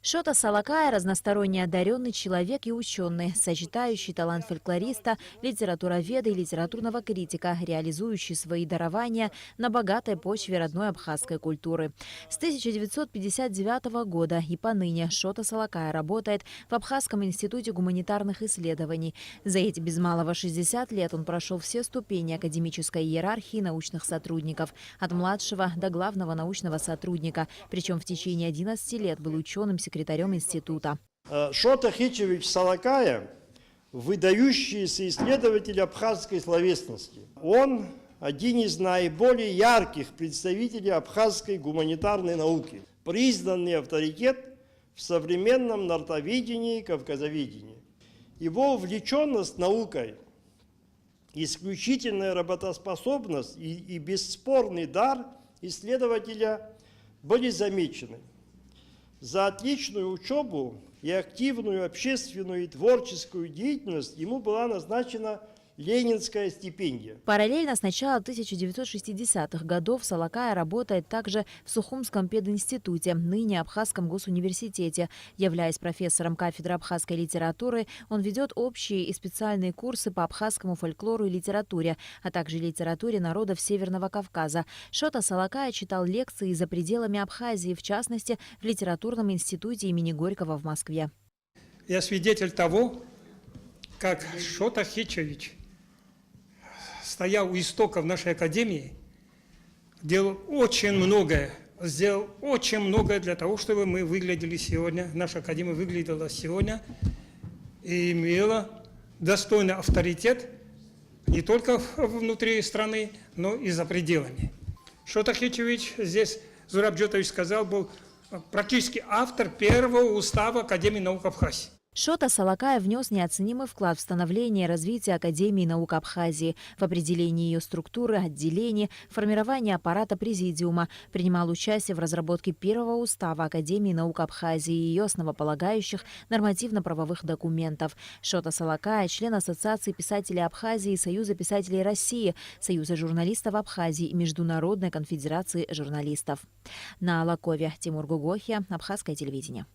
Шота Салакая – разносторонне одаренный человек и ученый, сочетающий талант фольклориста, литературоведа и литературного критика, реализующий свои дарования на богатой почве родной абхазской культуры. С 1959 года и поныне Шота Салакая работает в Абхазском институте гуманитарных исследований. За эти без малого 60 лет он прошел все ступени академической иерархии научных сотрудников, от младшего до главного научного сотрудника, причем в течение 11 лет был ученым-секретарем института. Шота Хичевич Салакая – выдающийся исследователь абхазской словесности. Он один из наиболее ярких представителей абхазской гуманитарной науки, признанный авторитет в современном нартоведении и кавказоведении. Его увлеченность наукой, исключительная работоспособность и бесспорный дар исследователя были замечены. За отличную учебу и активную общественную и творческую деятельность ему была назначена Ленинская стипендия. Параллельно с начала 1960-х годов Салакая работает также в Сухумском пединституте, ныне Абхазском госуниверситете. Являясь профессором кафедры абхазской литературы, он ведет общие и специальные курсы по абхазскому фольклору и литературе, а также литературе народов Северного Кавказа. Шота Салакая читал лекции за пределами Абхазии, в частности, в литературном институте имени Горького в Москве. Я свидетель того, как Шота Хичевич стоял у истоков нашей академии, сделал очень многое для того, чтобы мы выглядели сегодня, наша академия выглядела сегодня и имела достойный авторитет не только внутри страны, но и за пределами. Шота Хичевич, здесь Зураб Джотович сказал, был практически автор первого устава Академии наук Абхазии. Шота Салакая внес неоценимый вклад в становление и развитие Академии наук Абхазии, в определении ее структуры, отделений, формирование аппарата президиума, принимал участие в разработке первого устава Академии наук Абхазии и ее основополагающих нормативно-правовых документов. Шота Салакая – член Ассоциации писателей Абхазии, Союза писателей России, Союза журналистов Абхазии и Международной конфедерации журналистов. На Алакове Тимур Гугохия, Абхазское телевидение.